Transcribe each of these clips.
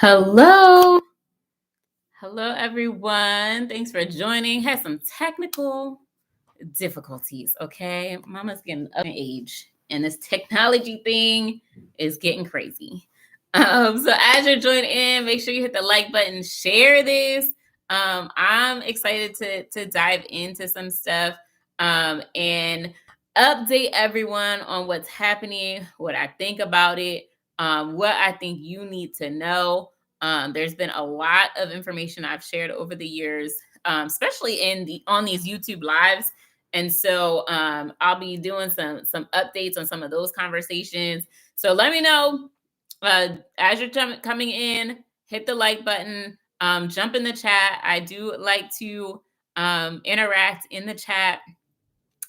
Hello. Hello, everyone. Thanks for joining. Had some technical difficulties, okay? Mama's getting up in age, and this technology thing is getting crazy. So as you're joining in, make sure you hit the like button, share this. I'm excited to dive into some stuff and update everyone on what's happening, what I think about it, what I think you need to know. There's been a lot of information I've shared over the years, especially on these YouTube lives. And so I'll be doing some updates on some of those conversations. So let me know as you're coming in. Hit the like button. Jump in the chat. I do like to interact in the chat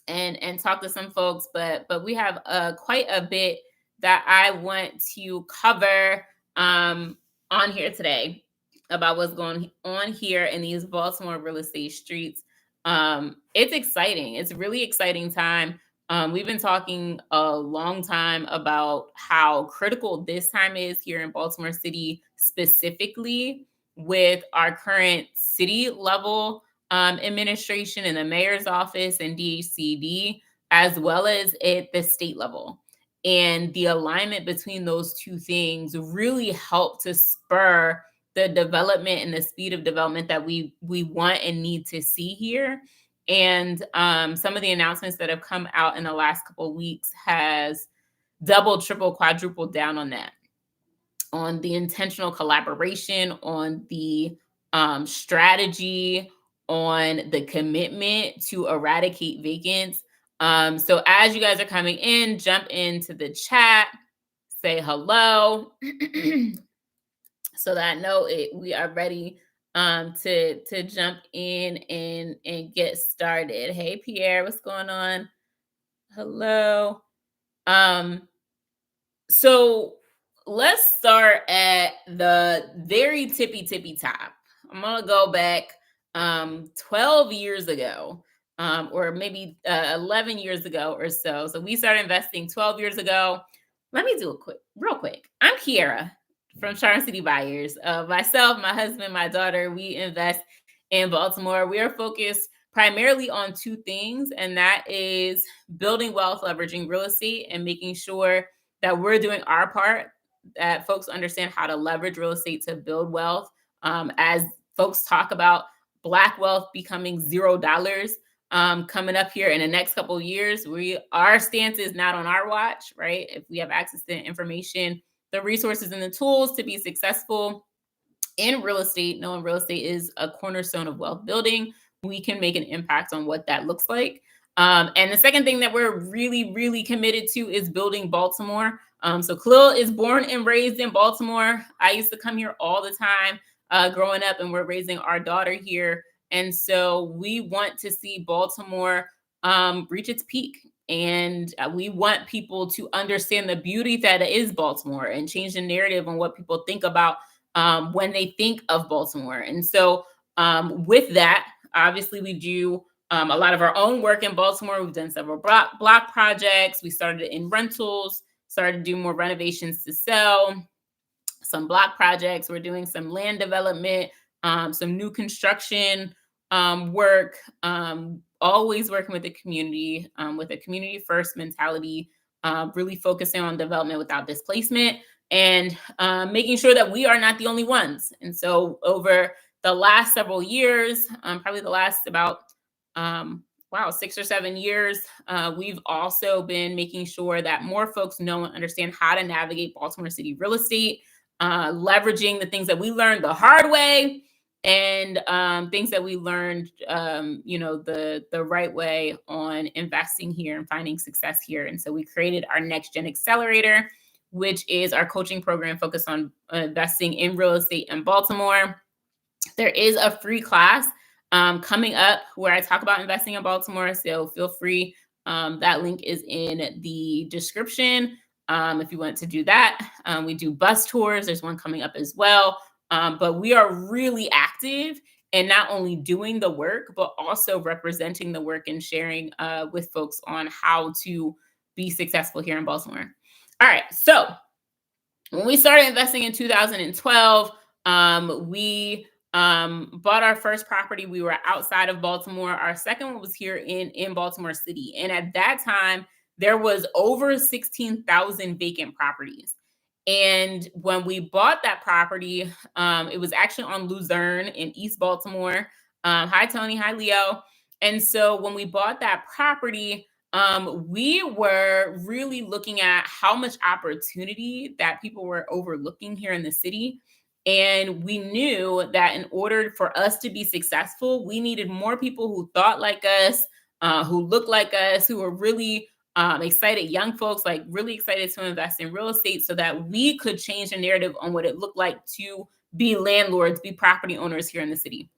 and talk to some folks, but we have quite a bit that I want to cover on here today about what's going on here in these Baltimore real estate streets. It's exciting. It's a really exciting time. We've been talking a long time about how critical this time is here in Baltimore City, specifically with our current city level administration in the mayor's office and DHCD, as well as at the state level. And the alignment between those two things really help to spur the development and the speed of development that we want and need to see here. And some of the announcements that have come out in the last couple of weeks has double, triple, quadrupled down on that, on the intentional collaboration, on the strategy, on the commitment to eradicate vacants. So as you guys are coming in, jump into the chat, say hello, so that I know we are ready to jump in and get started. Hey Pierre, what's going on? Hello. So let's start at the very tippy top. I'm gonna go back 12 years ago, or maybe 11 years ago or so. So we started investing 12 years ago. Let me do a real quick. I'm Kiera from Charm City Buyers. Myself, my husband, my daughter, we invest in Baltimore. We are focused primarily on two things, and that is building wealth, leveraging real estate, and making sure that we're doing our part, that folks understand how to leverage real estate to build wealth. As folks talk about Black wealth becoming $0 coming up here in the next couple of years, our stance is not on our watch, right? If we have access to information, the resources and the tools to be successful in real estate, knowing real estate is a cornerstone of wealth building, we can make an impact on what that looks like. And the second thing that we're really, really committed to is building Baltimore. So Khalil is born and raised in Baltimore. I used to come here all the time growing up, and we're raising our daughter here. And so we want to see Baltimore reach its peak. And we want people to understand the beauty that is Baltimore and change the narrative on what people think about when they think of Baltimore. And so with that, obviously we do a lot of our own work in Baltimore. We've done several block projects. We started in rentals, started to do more renovations to sell, some block projects. We're doing some land development, some new construction work, always working with the community, with a community first mentality, really focusing on development without displacement, and making sure that we are not the only ones. And so over the last several years, probably the last about 6 or 7 years, we've also been making sure that more folks know and understand how to navigate Baltimore City real estate, leveraging the things that we learned the hard way and things that we learned, the right way on investing here and finding success here. And so we created our Next Gen Accelerator, which is our coaching program focused on investing in real estate in Baltimore. There is a free class coming up where I talk about investing in Baltimore. So feel free. That link is in the description if you want to do that. We do bus tours. There's one coming up as well. But we are really active in not only doing the work, but also representing the work and sharing with folks on how to be successful here in Baltimore. All right. So when we started investing in 2012, We bought our first property. We were outside of Baltimore. Our second one was here in Baltimore City. And at that time, there was over 16,000 vacant properties. And when we bought that property, it was actually on Luzerne in East Baltimore. Hi, Tony. Hi, Leo. And so when we bought that property, we were really looking at how much opportunity that people were overlooking here in the city. And we knew that in order for us to be successful, we needed more people who thought like us, who looked like us, who were really excited, young folks, like really excited to invest in real estate so that we could change the narrative on what it looked like to be landlords, be property owners here in the city.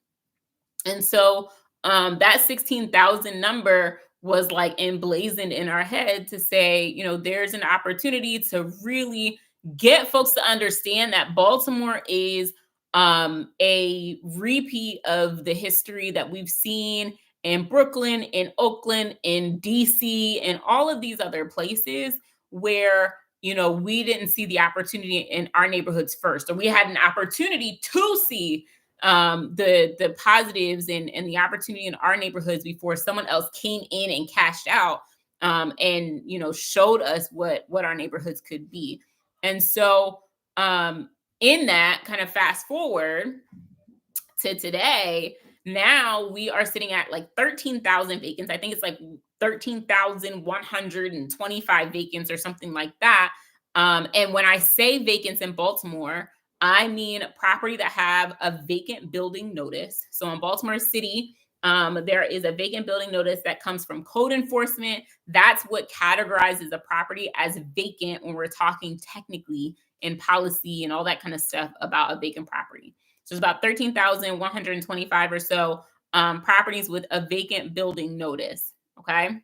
And so that 16,000 number was like emblazoned in our head to say, there's an opportunity to really get folks to understand that Baltimore is a repeat of the history that we've seen in Brooklyn, in Oakland, in DC, and all of these other places where we didn't see the opportunity in our neighborhoods first, or we had an opportunity to see the positives and the opportunity in our neighborhoods before someone else came in and cashed out, and showed us what our neighborhoods could be. And so in that kind of fast forward to today, now we are sitting at like 13,000 vacants. I think it's like 13,125 vacants or something like that. And when I say vacants in Baltimore, I mean property that have a vacant building notice. So in Baltimore City, there is a vacant building notice that comes from code enforcement. That's what categorizes a property as vacant when we're talking technically in policy and all that kind of stuff about a vacant property. So it's about 13,125 or so properties with a vacant building notice. Okay.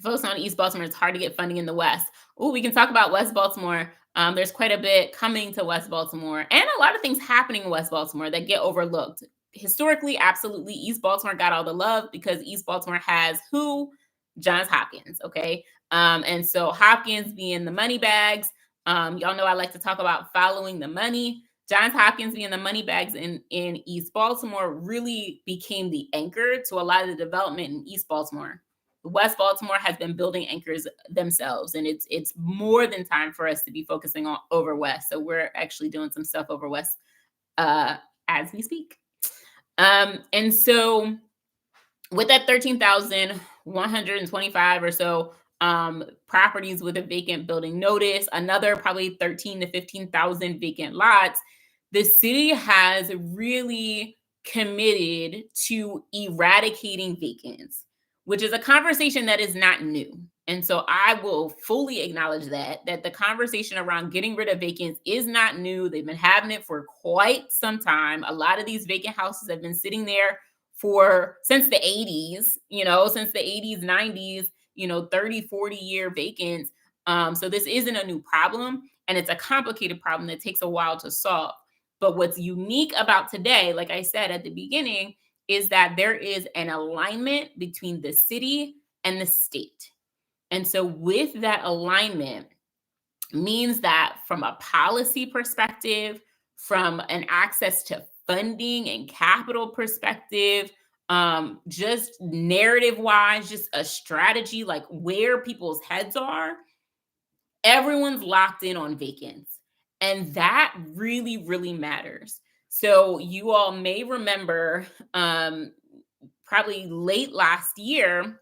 Folks on East Baltimore, it's hard to get funding in the West. Oh, we can talk about West Baltimore. There's quite a bit coming to West Baltimore and a lot of things happening in West Baltimore that get overlooked. Historically, absolutely, East Baltimore got all the love because East Baltimore has who? Johns Hopkins, okay? And so Hopkins being the money bags, y'all know I like to talk about following the money. Johns Hopkins being the money bags in East Baltimore really became the anchor to a lot of the development in East Baltimore. West Baltimore has been building anchors themselves, and it's more than time for us to be focusing on over West. So we're actually doing some stuff over West as we speak. And so with that 13,125 or so properties with a vacant building notice, another probably 13 to 15,000 vacant lots, the city has really committed to eradicating vacants, which is a conversation that is not new. And so I will fully acknowledge that the conversation around getting rid of vacants is not new. They've been having it for quite some time. A lot of these vacant houses have been sitting there since the 80s, since the 80s, 90s, 30, 40-year vacants. So this isn't a new problem, and it's a complicated problem that takes a while to solve. But what's unique about today, like I said at the beginning, is that there is an alignment between the city and the state. And so with that alignment means that from a policy perspective, from an access to funding and capital perspective, just narrative wise, just a strategy, like where people's heads are, everyone's locked in on vacants. And that really, really matters. So you all may remember probably late last year,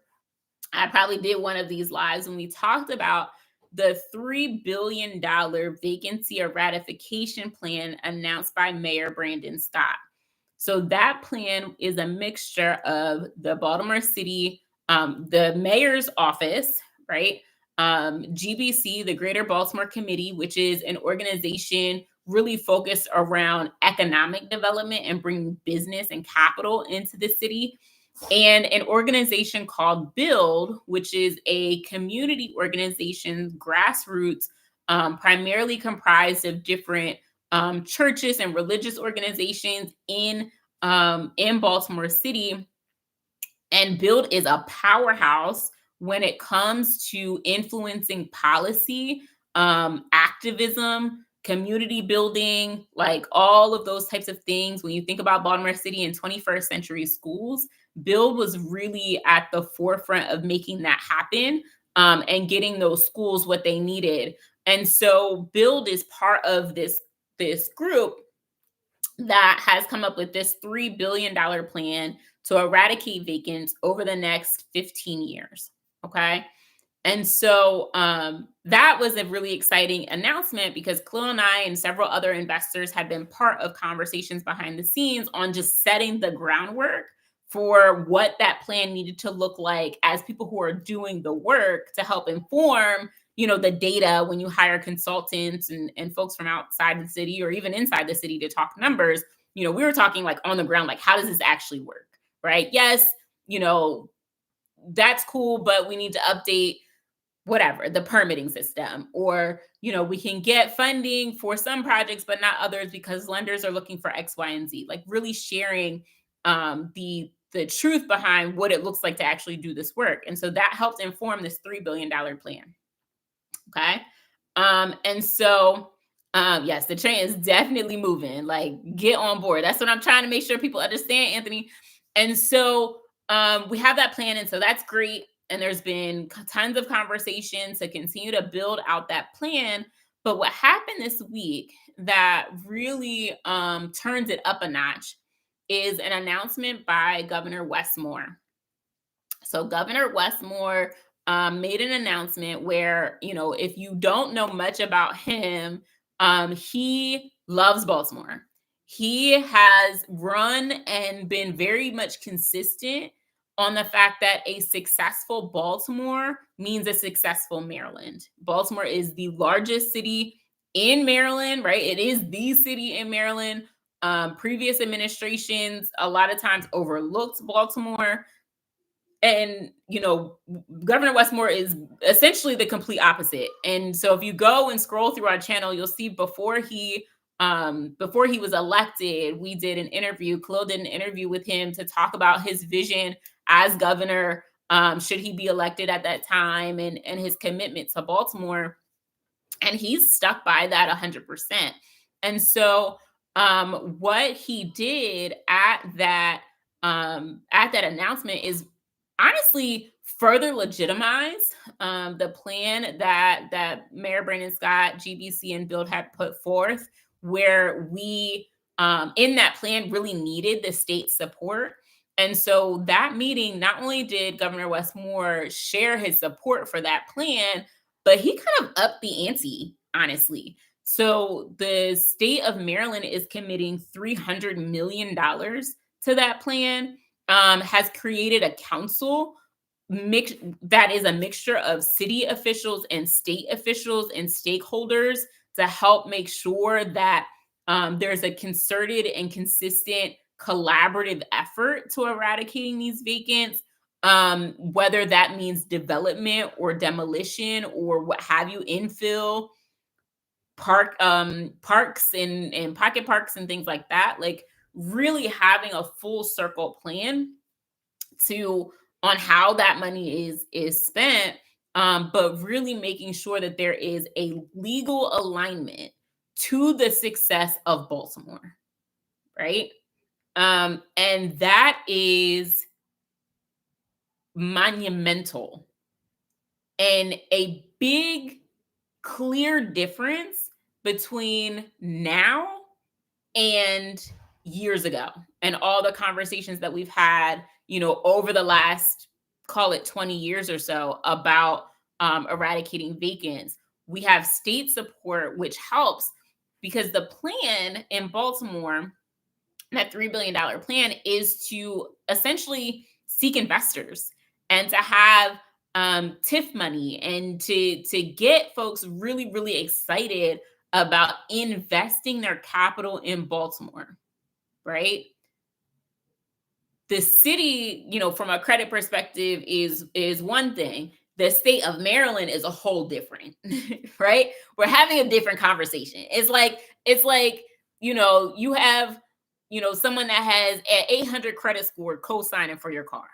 I probably did one of these lives when we talked about the $3 billion vacancy or ratification plan announced by Mayor Brandon Scott. So that plan is a mixture of the Baltimore City, the mayor's office, right? GBC, the Greater Baltimore Committee, which is an organization really focused around economic development and bringing business and capital into the city, and an organization called Build, which is a community organization, grassroots, primarily comprised of different churches and religious organizations in Baltimore City. And Build is a powerhouse when it comes to influencing policy, activism, community building, like all of those types of things. When you think about Baltimore City and 21st century schools, Build was really at the forefront of making that happen, and getting those schools what they needed. And so Build is part of this group that has come up with this $3 billion plan to eradicate vacants over the next 15 years. Okay. And so that was a really exciting announcement because Khalil and I and several other investors had been part of conversations behind the scenes on just setting the groundwork for what that plan needed to look like as people who are doing the work to help inform, the data when you hire consultants and folks from outside the city or even inside the city to talk numbers. We were talking like on the ground, like, how does this actually work? Right. Yes, that's cool, but we need to update whatever the permitting system, or we can get funding for some projects but not others because lenders are looking for X, Y, and Z, like really sharing the truth behind what it looks like to actually do this work. And so that helped inform this $3 billion plan. Okay. And so yes, the train is definitely moving. Like, get on board. That's what I'm trying to make sure people understand, Anthony. And so we have that plan, and so that's great. And there's been tons of conversations to continue to build out that plan. But what happened this week that really turns it up a notch is an announcement by Governor Westmore. So Governor Westmore made an announcement where, if you don't know much about him, he loves Baltimore. He has run and been very much consistent on the fact that a successful Baltimore means a successful Maryland. Baltimore is the largest city in Maryland, right? It is the city in Maryland. Previous administrations a lot of times overlooked Baltimore. And Governor Westmore is essentially the complete opposite. And so if you go and scroll through our channel, you'll see before he was elected, we did an interview. Khalil did an interview with him to talk about his vision as governor, should he be elected at that time, and his commitment to Baltimore. And he's stuck by that 100%. And so what he did at that announcement is honestly further legitimize the plan that Mayor Brandon Scott, GBC, and Build had put forth, where we in that plan really needed the state support. And so that meeting, not only did Governor Westmore share his support for that plan, but he kind of upped the ante, honestly. So the state of Maryland is committing $300 million to that plan, has created a council that is a mixture of city officials and state officials and stakeholders to help make sure that there's a concerted and consistent collaborative effort to eradicating these vacants, whether that means development or demolition or what have you, infill, parks and pocket parks and things like that. Like, really having a full circle plan on how that money is spent, but really making sure that there is a legal alignment to the success of Baltimore, right? And that is monumental and a big, clear difference between now and years ago, and all the conversations that we've had, over the last, call it 20 years or so, about eradicating vacants. We have state support, which helps because the plan in Baltimore, that $3 billion plan, is to essentially seek investors and to have TIF money and to get folks really, really excited about investing their capital in Baltimore, right? The city, from a credit perspective is one thing. The state of Maryland is a whole different, right? We're having a different conversation. It's like, you have, someone that has an 800 credit score co-signing for your car,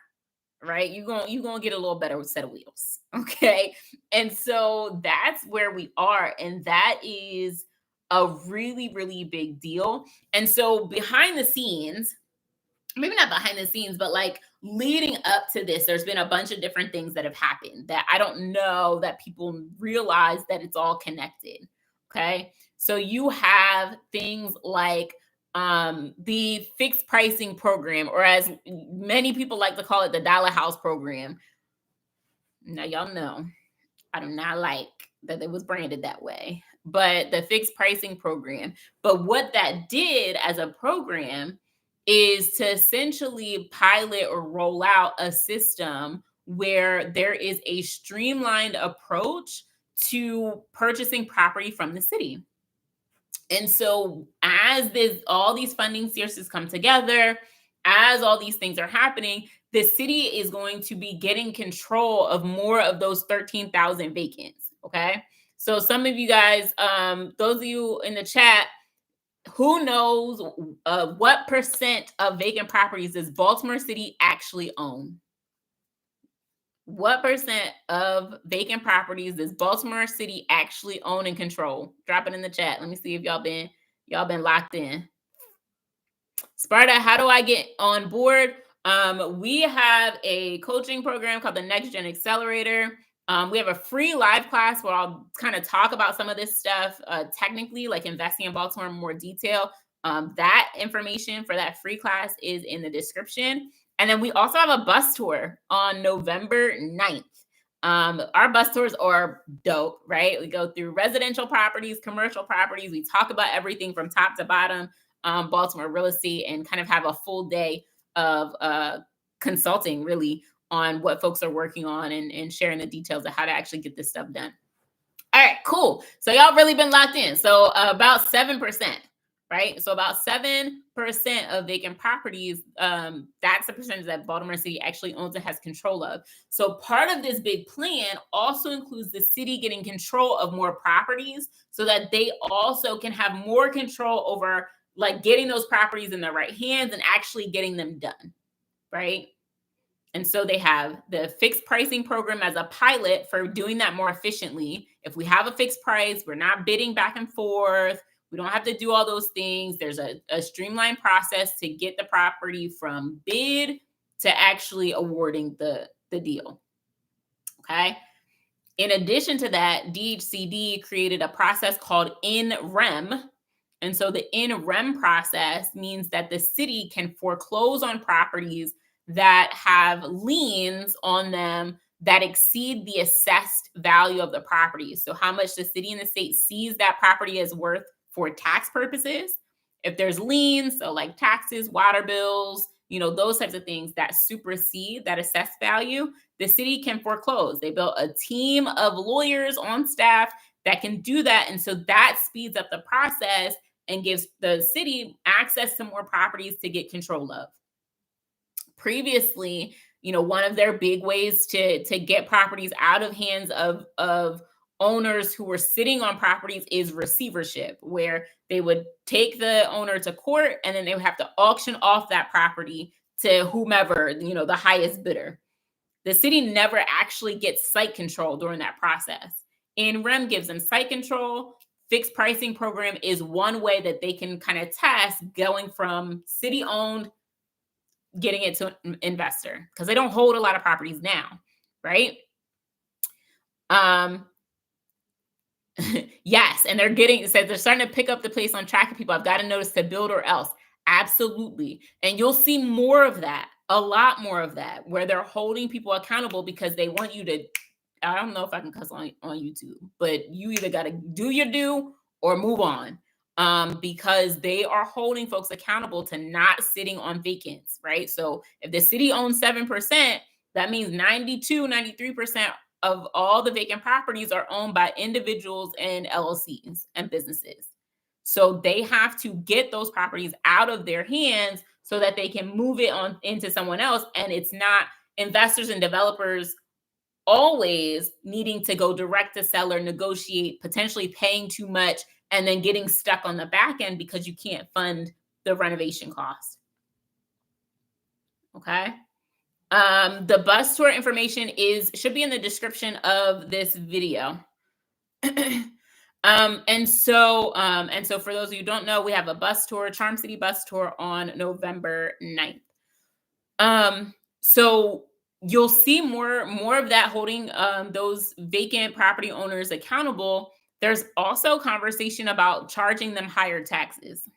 right? You're gonna get a little better set of wheels. Okay. And so that's where we are. And that is a really, really big deal. And so behind the scenes, maybe not behind the scenes, but like leading up to this, there's been a bunch of different things that have happened that I don't know that people realize that it's all connected. Okay. So you have things like the fixed pricing program, or as many people like to call it, the dollar house program. Now, y'all know I do not like that it was branded that way, but the fixed pricing program. But what that did as a program is to essentially pilot or roll out a system where there is a streamlined approach to purchasing property from the city. And so as this all these funding sources come together, as all these things are happening, the city is going to be getting control of more of those 13,000 vacants. Okay. So some of you guys, those of you in the chat, who knows what percent of vacant properties does Baltimore City actually own? What percent of vacant properties does Baltimore City actually own and control? Drop it in the chat. Let me see if y'all been locked in. Sparta, how do I get on board? We have a coaching program called the Next Gen Accelerator. We have a free live class where I'll kind of talk about some of this stuff technically, like investing in Baltimore in more detail. That information for that free class is in the description. And then we also have a bus tour on November 9th. Our bus tours are dope, right? We go through residential properties, commercial properties. We talk about everything from top to bottom, Baltimore real estate, and kind of have a full day of consulting really on what folks are working on, and sharing the details of how to actually get this stuff done. All right, cool. So y'all really been locked in. So about 7%, right? So about 7% of vacant properties, that's the percentage that Baltimore City actually owns and has control of. So part of this big plan also includes the city getting control of more properties so that they also can have more control over like getting those properties in the right hands and actually getting them done, right? And so they have the fixed pricing program as a pilot for doing that more efficiently. If we have a fixed price, we're not bidding back and forth. We don't have to do all those things. There's a streamlined process to get the property from bid to actually awarding the deal. Okay. In addition to that, DHCD created a process called in-rem. And so the in-rem process means that the city can foreclose on properties that have liens on them that exceed the assessed value of the property. So how much the city and the state sees that property is worth for tax purposes. If there's liens, so like taxes, water bills, those types of things that supersede that assessed value, the city can foreclose. They built a team of lawyers on staff that can do that. And so that speeds up the process and gives the city access to more properties to get control of. Previously, one of their big ways to get properties out of hands of owners who were sitting on properties is receivership, where they would take the owner to court and then they would have to auction off that property to whomever, the highest bidder. The city never actually gets site control during that process. In-rem gives them site control. Fixed pricing program is one way that they can kind of test going from city owned, getting it to an investor, because they don't hold a lot of properties now, right? Yes, and it says they're starting to pick up the pace on tracking people. I've got a notice to build or else. Absolutely. And you'll see more of that, a lot more of that, where they're holding people accountable because they want you to, I don't know if I can cuss on YouTube, but you either got to do your due or move on. Because they are holding folks accountable to not sitting on vacants, right? So if the city owns 7%, that means 92, 93% of all the vacant properties are owned by individuals and LLCs and businesses. So they have to get those properties out of their hands so that they can move it on into someone else. And it's not investors and developers always needing to go direct to seller, negotiate, potentially paying too much, and then getting stuck on the back end because you can't fund the renovation cost. Okay. The bus tour information should be in the description of this video. And so for those of you who don't know, we have a bus tour, Charm City bus tour on November 9th. So you'll see more of that, holding those vacant property owners accountable. There's also conversation about charging them higher taxes,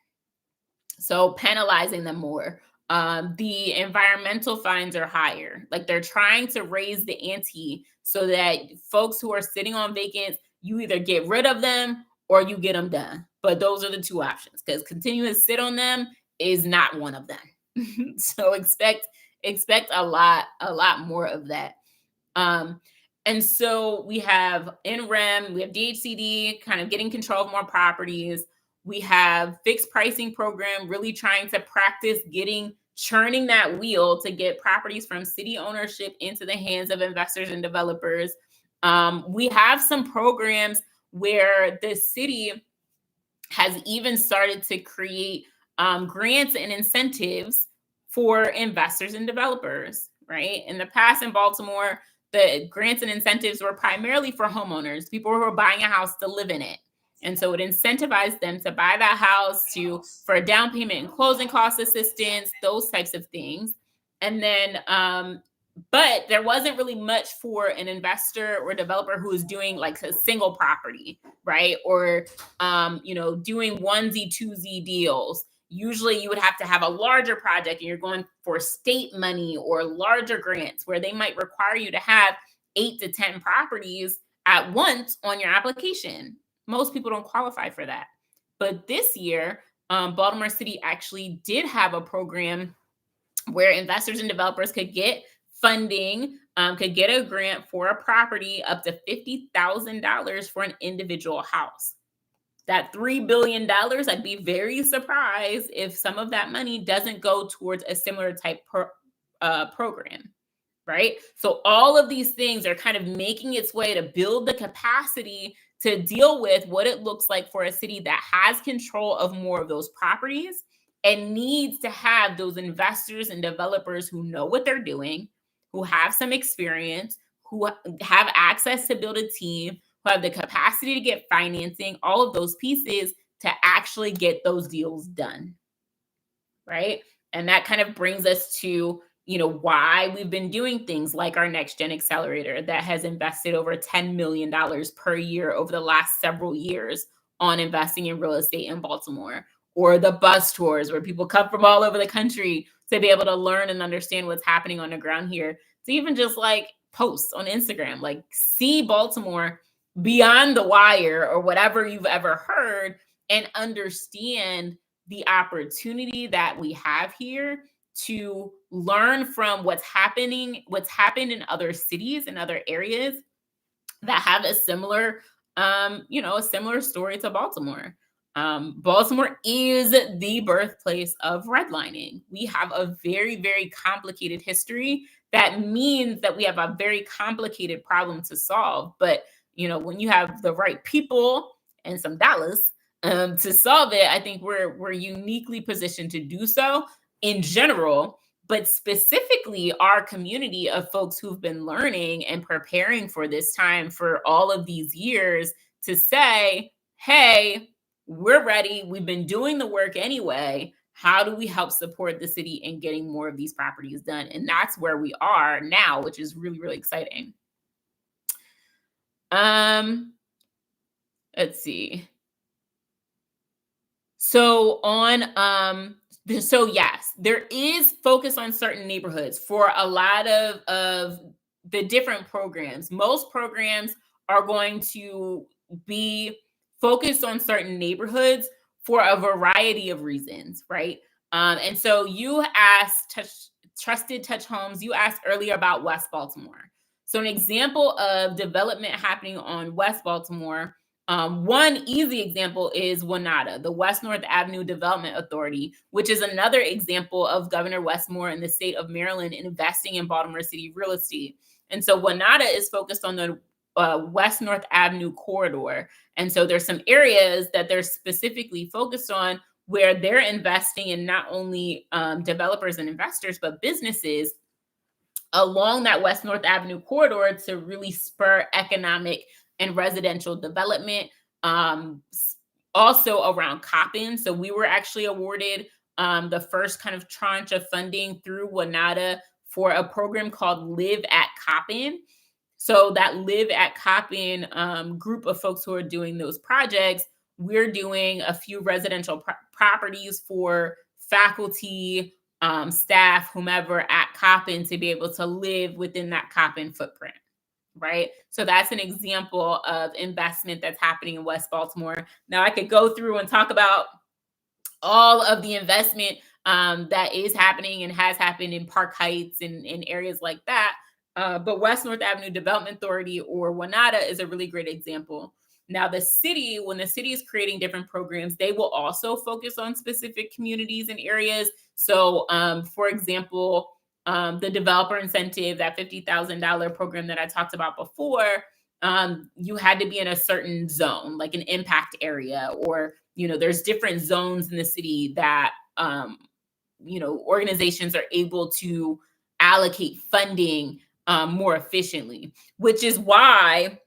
so penalizing them more. The environmental fines are higher. Like, they're trying to raise the ante so that folks who are sitting on vacants, you either get rid of them or you get them done. But those are the two options, because continuing to sit on them is not one of them. So expect a lot more of that. Um, and so we have NREM, we have DHCD kind of getting control of more properties. We have fixed pricing program, really trying to practice churning that wheel to get properties from city ownership into the hands of investors and developers. We have some programs where the city has even started to create grants and incentives for investors and developers, right? In the past in Baltimore, the grants and incentives were primarily for homeowners, people who are buying a house to live in it. And so it incentivized them to buy that house for down payment and closing cost assistance, those types of things. And then, but there wasn't really much for an investor or developer who is doing like a single property, right? Or doing onesie, twosie deals. Usually you would have to have a larger project and you're going for state money or larger grants where they might require you to have 8 to 10 properties at once on your application. Most people don't qualify for that. But this year, Baltimore City actually did have a program where investors and developers could get funding, could get a grant for a property up to $50,000 for an individual house. That $3 billion, I'd be very surprised if some of that money doesn't go towards a similar type program, right? So all of these things are kind of making its way to build the capacity to deal with what it looks like for a city that has control of more of those properties and needs to have those investors and developers who know what they're doing, who have some experience, who have access to build a team, who have the capacity to get financing, all of those pieces to actually get those deals done, right? And that kind of brings us to why we've been doing things like our Next Gen Accelerator that has invested over $10 million per year over the last several years on investing in real estate in Baltimore, or the bus tours where people come from all over the country to be able to learn and understand what's happening on the ground here, to even just like posts on Instagram, like see Baltimore beyond the wire or whatever you've ever heard, and understand the opportunity that we have here to learn from what's happened in other cities and other areas that have a similar story to Baltimore. Baltimore is the birthplace of redlining. We have a very, very complicated history. That means that we have a very complicated problem to solve. But when you have the right people and some dollars to solve it, I think we're uniquely positioned to do so in general. But specifically, our community of folks who've been learning and preparing for this time for all of these years, to say, hey, we're ready. We've been doing the work anyway. How do we help support the city in getting more of these properties done? And that's where we are now, which is really, really exciting. Let's see. So yes, there is focus on certain neighborhoods for a lot of the different programs. Most programs are going to be focused on certain neighborhoods for a variety of reasons, right? And so you asked Trusted Touch Homes, you asked earlier about West Baltimore. So an example of development happening on West Baltimore, one easy example is WNADA, the West North Avenue Development Authority, which is another example of Governor Westmore in the state of Maryland investing in Baltimore City real estate. And so WNADA is focused on the West North Avenue corridor. And so there's some areas that they're specifically focused on where they're investing in not only developers and investors, but businesses along that West North Avenue corridor to really spur economic and residential development. Um, Also around Coppin. So we were actually awarded the first kind of tranche of funding through WNADA for a program called Live at Coppin. So that Live at Coppin group of folks who are doing those projects, we're doing a few residential properties for faculty, staff, whomever at Coppin to be able to live within that Coppin footprint. Right. So that's an example of investment that's happening in West Baltimore. Now I could go through and talk about all of the investment that is happening and has happened in Park Heights and in areas like that. But West North Avenue Development Authority, or WNADA, is a really great example. Now, the city, when the city is creating different programs, they will also focus on specific communities and areas. So, for example, the developer incentive, that $50,000 program that I talked about before, you had to be in a certain zone, like an impact area, or there's different zones in the city that organizations are able to allocate funding more efficiently, which is why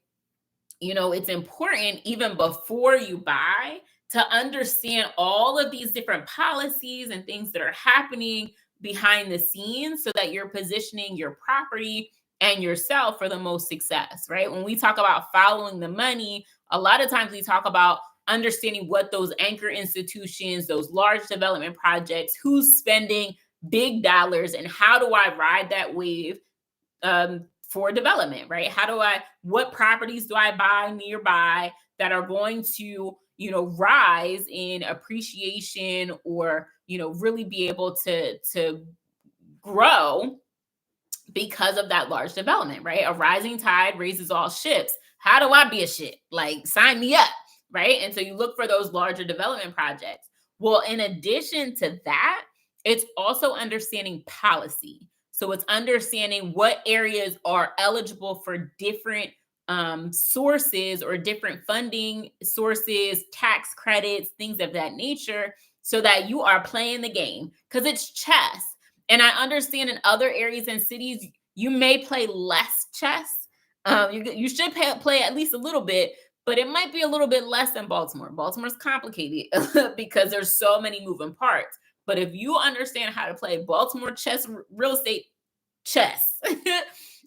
it's important even before you buy to understand all of these different policies and things that are happening behind the scenes so that you're positioning your property and yourself for the most success, right? When we talk about following the money, a lot of times we talk about understanding what those anchor institutions, those large development projects, who's spending big dollars, and how do I ride that wave for development, right? What properties do I buy nearby that are going to, rise in appreciation, or, really be able to grow because of that large development, right? A rising tide raises all ships. How do I be a ship? Like, sign me up, right? And so you look for those larger development projects. Well, in addition to that, it's also understanding policy. So it's understanding what areas are eligible for different sources or different funding sources, tax credits, things of that nature, so that you are playing the game, because it's chess. And I understand in other areas and cities, you may play less chess. You should play at least a little bit, but it might be a little bit less than Baltimore. Baltimore's complicated because there's so many moving parts. But if you understand how to play Baltimore chess, real estate chess,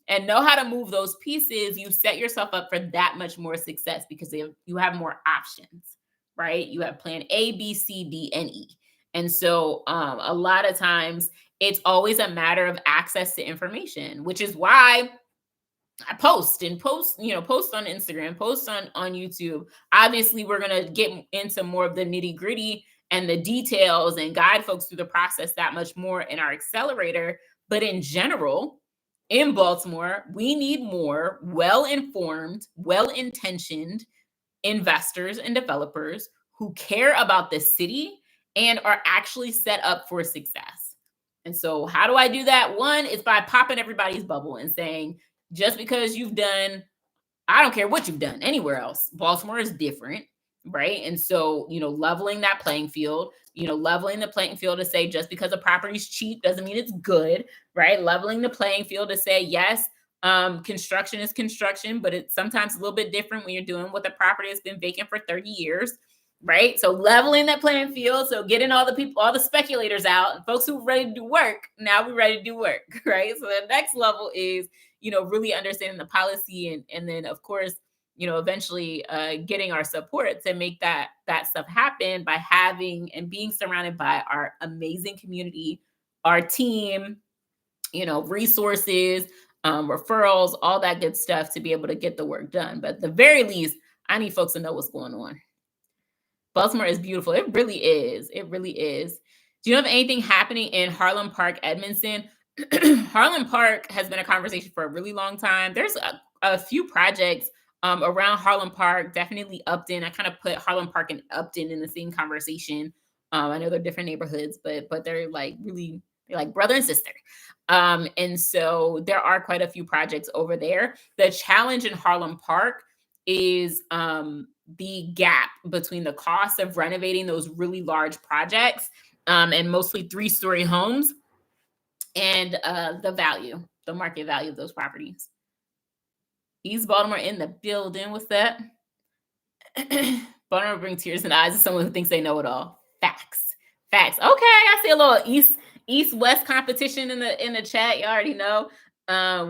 and know how to move those pieces, you set yourself up for that much more success, because you have more options, right? You have plan A, B, C, D, and E. And so a lot of times it's always a matter of access to information, which is why I post post on Instagram, post on YouTube. Obviously, we're going to get into more of the nitty gritty and the details and guide folks through the process that much more in our accelerator. But in general, in Baltimore, we need more well-informed, well-intentioned investors and developers who care about the city and are actually set up for success. And so, how do I do that? One is by popping everybody's bubble and saying, just because you've done, I don't care what you've done anywhere else, Baltimore is different, right? And so, leveling that playing field, leveling the playing field to say, just because a property is cheap doesn't mean it's good, right? Leveling the playing field to say, yes, construction is construction, but it's sometimes a little bit different when you're doing with a property that's been vacant for 30 years, right? So leveling that playing field, so getting all the people, all the speculators out, and folks who are ready to do work. Now we're ready to do work, right? So the next level is, really understanding the policy, and then of course, eventually getting our support to make that stuff happen by having and being surrounded by our amazing community, our team, resources, referrals, all that good stuff to be able to get the work done. But at the very least, I need folks to know what's going on. Baltimore is beautiful. It really is. It really is. Do you have anything happening in Harlem Park, Edmondson? Harlem Park has been a conversation for a really long time. There's a few projects around Harlem Park, definitely Upton. I kind of put Harlem Park and Upton in the same conversation. I know they're different neighborhoods, but they're like really, they're like brother and sister. And so there are quite a few projects over there. The challenge in Harlem Park is the gap between the cost of renovating those really large projects, and mostly 3-story homes, and the market value of those properties. East Baltimore in the building. What's that? Baltimore bring tears in the eyes of someone who thinks they know it all. Facts. Facts. Okay, I see a little east west competition in the chat. You already know.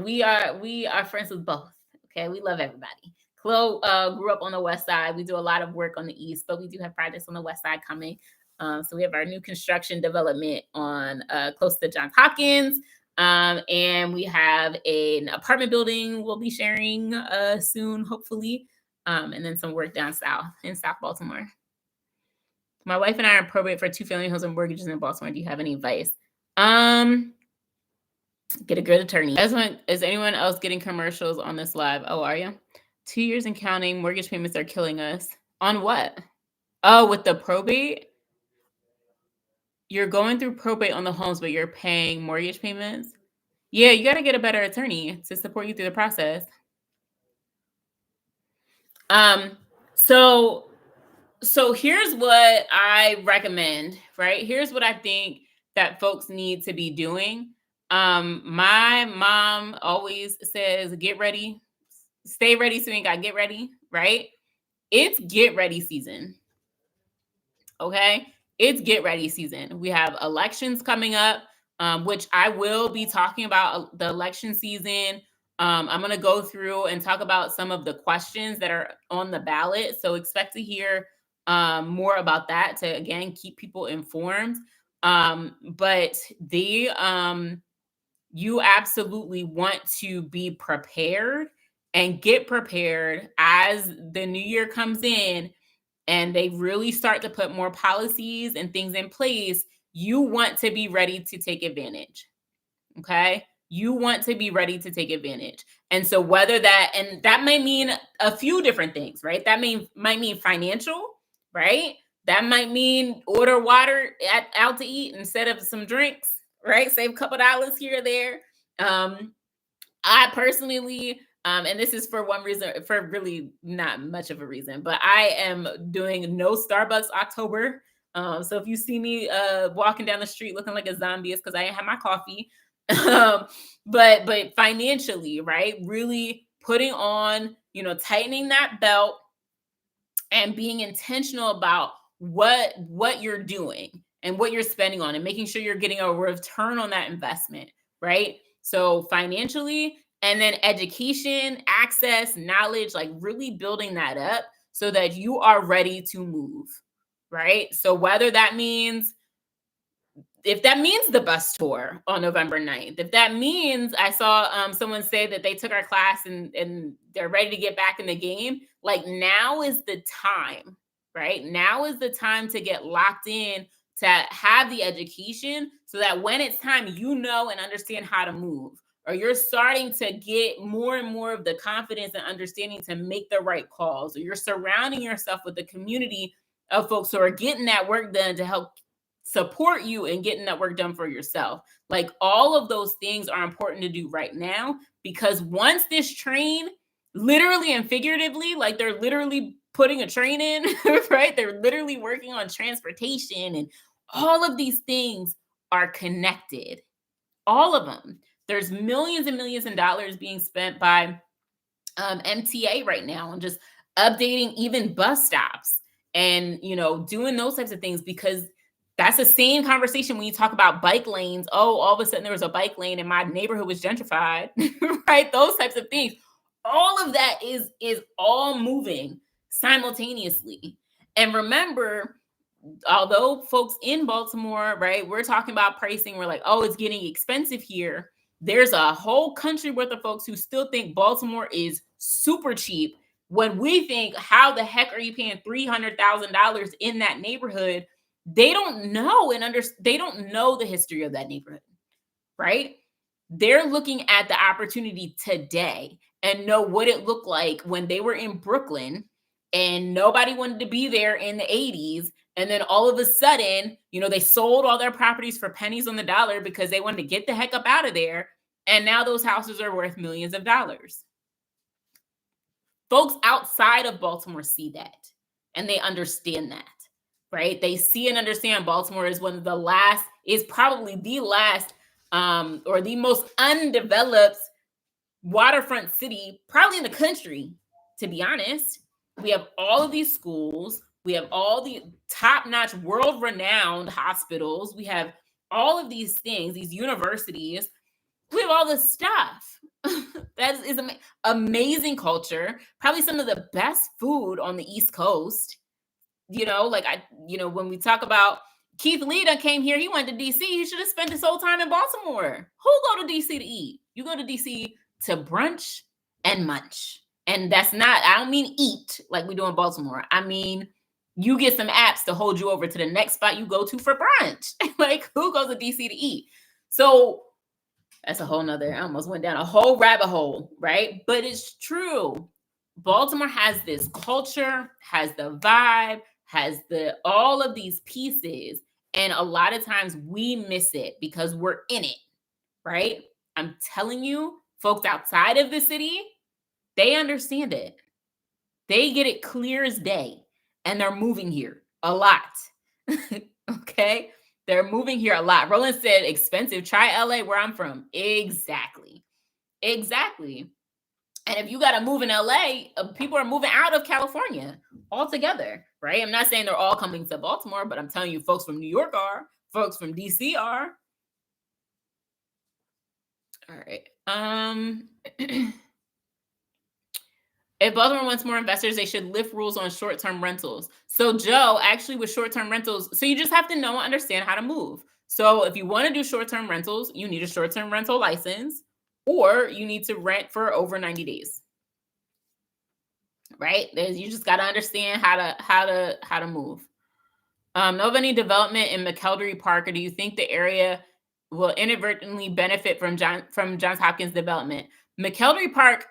We are friends with both. Okay, we love everybody. Chloe grew up on the west side. We do a lot of work on the east, but we do have projects on the west side coming. So we have our new construction development on close to Johns Hopkins. And we have an apartment building we'll be sharing soon, hopefully. And then some work down south in South Baltimore. My wife and I are in probate for 2 family homes and mortgages in Baltimore. Do you have any advice? Get a good attorney. Is anyone else getting commercials on this live? Oh, are you? 2 years and counting. Mortgage payments are killing us. On what? Oh, with the probate? You're going through probate on the homes, but you're paying mortgage payments? Yeah, you got to get a better attorney to support you through the process. So here's what I recommend, right? Here's what I think that folks need to be doing. My mom always says, get ready, stay ready, so you ain't got to get ready, right? It's get ready season. Okay. It's get ready season. We have elections coming up, which I will be talking about the election season. I'm going to go through and talk about some of the questions that are on the ballot. So expect to hear more about that to, again, keep people informed. But you absolutely want to be prepared and get prepared as the new year comes in and they really start to put more policies and things in place. You want to be ready to take advantage. Okay. You want to be ready to take advantage. And so that might mean a few different things, right? Might mean financial, right? That might mean order water out to eat instead of some drinks, right? Save a couple dollars here or there. I personally, and this is for one reason, for really not much of a reason, but I am doing no Starbucks October. So if you see me walking down the street looking like a zombie, it's because I ain't had my coffee. But financially, right? Really putting on, tightening that belt and being intentional about what you're doing and what you're spending on and making sure you're getting a return on that investment, right? So financially, and then education, access, knowledge, like really building that up so that you are ready to move, right? So whether that means, if that means the bus tour on November 9th, if that means, I saw someone say that they took our class and they're ready to get back in the game, like now is the time, right? Now is the time to get locked in, to have the education so that when it's time, and understand how to move, or you're starting to get more and more of the confidence and understanding to make the right calls, or you're surrounding yourself with a community of folks who are getting that work done to help support you in getting that work done for yourself. Like all of those things are important to do right now, because once this train, literally and figuratively, like they're literally putting a train in, right? They're literally working on transportation, and all of these things are connected. All of them. There's millions and millions of dollars being spent by MTA right now and just updating even bus stops and, doing those types of things, because that's the same conversation when you talk about bike lanes. Oh, all of a sudden there was a bike lane and my neighborhood was gentrified, right? Those types of things. All of that is all moving simultaneously. And remember, although folks in Baltimore, right, we're talking about pricing, we're like, oh, it's getting expensive here. There's a whole country worth of folks who still think Baltimore is super cheap, when we think, how the heck are you paying $300,000 in that neighborhood? They don't know they don't know the history of that neighborhood, right? They're looking at the opportunity today and know what it looked like when they were in Brooklyn and nobody wanted to be there in the 80s. And then all of a sudden, they sold all their properties for pennies on the dollar because they wanted to get the heck up out of there. And now those houses are worth millions of dollars. Folks outside of Baltimore see that and they understand that, right? They see and understand Baltimore is probably the last or the most undeveloped waterfront city probably in the country, to be honest. We have all of these schools. We have all the top-notch, world-renowned hospitals. We have all of these things, these universities. We have all this stuff. That is amazing culture. Probably some of the best food on the East Coast. Like when we talk about Keith Lee that came here, he went to DC. He should have spent his whole time in Baltimore. Who go to DC to eat? You go to DC to brunch and munch. And that's not, I don't mean eat like we do in Baltimore. I mean, you get some apps to hold you over to the next spot you go to for brunch. Like, who goes to DC to eat? So that's a whole nother, I almost went down a whole rabbit hole, right? But it's true. Baltimore has this culture, has the vibe, has all of these pieces. And a lot of times we miss it because we're in it, right? I'm telling you, folks outside of the city, they understand it. They get it clear as day. And they're moving here a lot. Okay? They're moving here a lot. Roland said expensive. Try LA where I'm from. Exactly. And if you got to move in LA, people are moving out of California altogether, right? I'm not saying they're all coming to Baltimore, but I'm telling you, folks from New York are, folks from DC are. All right. If Baltimore wants more investors, they should lift rules on short-term rentals. So Joe, actually with short-term rentals, so you just have to know and understand how to move. So if you want to do short-term rentals, you need a short-term rental license, or you need to rent for over 90 days. Right? You just got to understand how to move. Know of any development in McElderry Park, or do you think the area will inadvertently benefit from Johns Hopkins development? McElderry Park,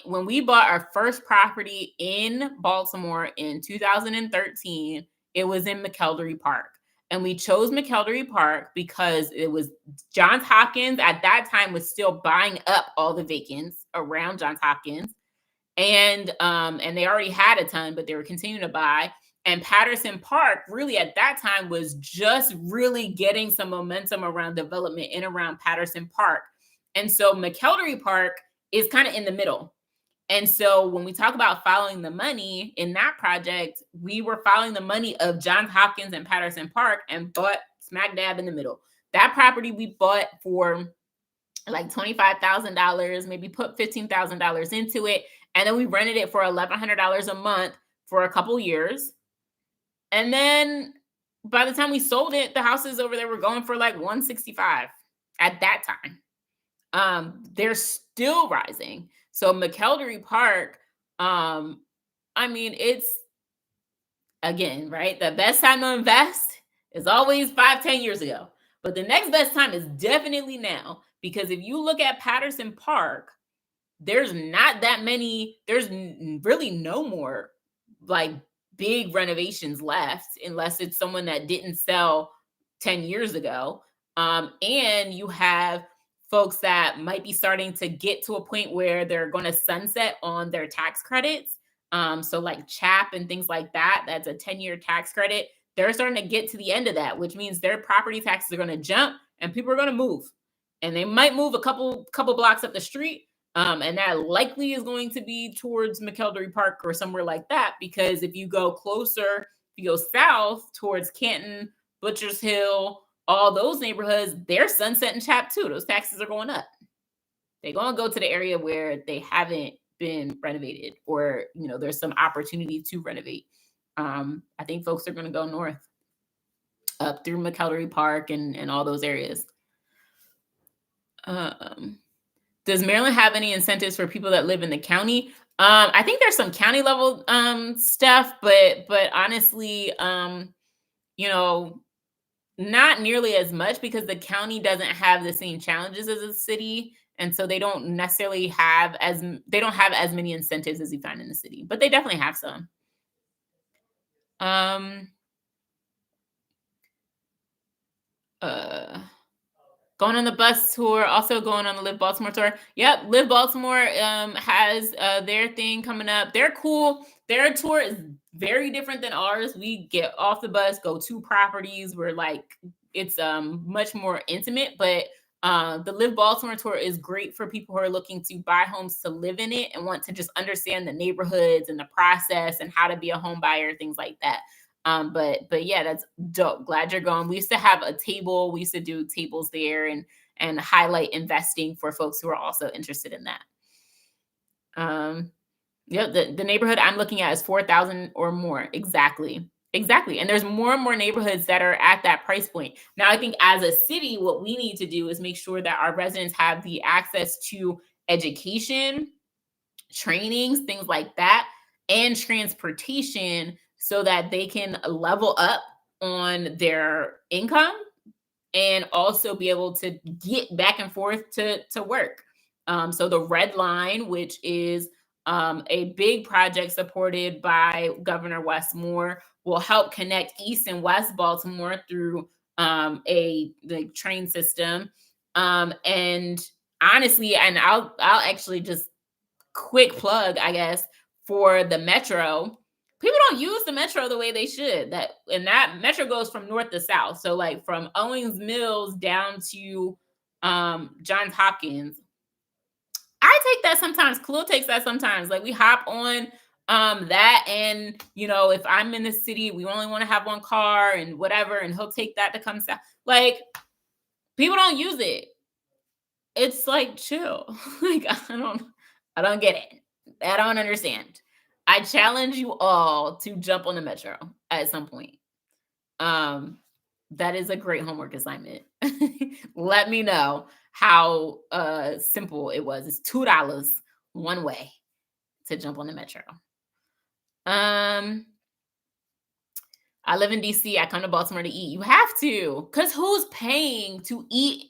when we bought our first property in Baltimore in 2013, it was in McElderry Park. And we chose McElderry Park because it was Johns Hopkins at that time was still buying up all the vacants around Johns Hopkins. And they already had a ton, but they were continuing to buy. And Patterson Park really at that time was just really getting some momentum around development in around Patterson Park. And so McElderry Park is kind of in the middle. And so when we talk about following the money in that project, we were following the money of Johns Hopkins and Patterson Park and bought smack dab in the middle. That property we bought for like $25,000, maybe put $15,000 into it. And then we rented it for $1,100 a month for a couple years. And then by the time we sold it, the houses over there were going for like $165 at that time. They're still rising. So McElderry Park, I mean, it's, again, right? The best time to invest is always 5-10 years ago. But the next best time is definitely now. Because if you look at Patterson Park, there's not that many, there's really no more like big renovations left, unless it's someone that didn't sell 10 years ago. And you have folks that might be starting to get to a point where they're going to sunset on their tax credits. So like CHAP and things like that, that's a 10-year tax credit. They're starting to get to the end of that, which means their property taxes are going to jump and people are going to move. And they might move a couple blocks up the street. And that likely is going to be towards McElderry Park or somewhere like that, because if you go closer, if you go south towards Canton, Butchers Hill, all those neighborhoods, they're sunset and CHAP too. Those taxes are going up. They're going to go to the area where they haven't been renovated, or there's some opportunity to renovate. I think folks are going to go north up through McElderry Park and all those areas. Does Maryland have any incentives for people that live in the county? I think there's some county level stuff, but honestly, not nearly as much, because the county doesn't have the same challenges as a city, and so they don't necessarily have as many incentives as you find in the city, but they definitely have some. Going on the bus tour, also going on the Live Baltimore tour. Yep, Live Baltimore has their thing coming up. They're cool. Their tour is very different than ours. We get off the bus, go to properties. We're like, it's much more intimate, but The Live Baltimore tour is great for people who are looking to buy homes to live in it and want to just understand the neighborhoods and the process and how to be a home buyer, things like that. But yeah, that's dope. Glad you're going. We used to have a table. We used to do tables there and highlight investing for folks who are also interested in that. Yeah, the neighborhood I'm looking at is 4,000 or more. Exactly. Exactly. And there's more and more neighborhoods that are at that price point. Now, I think as a city, what we need to do is make sure that our residents have the access to education, trainings, things like that, and transportation so that they can level up on their income and also be able to get back and forth to work. So the Red Line, which is a big project supported by Governor Wes Moore, will help connect East and West Baltimore through a the train system. And honestly, and I'll actually just quick plug, I guess, for the metro. People don't use the metro the way they should. That metro goes from north to south. So like from Owings Mills down to Johns Hopkins. I take that sometimes. Khalil takes that sometimes. Like we hop on that, and if I'm in the city, we only want to have one car and whatever, and he'll take that to come south. Like people don't use it. It's like chill. Like I don't get it. I don't understand. I challenge you all to jump on the metro at some point. Um that is a great homework assignment. Let me know how simple it was. It's $2 one way to jump on the metro. Um I live in DC. I come to Baltimore to eat. You have to, because who's paying to eat?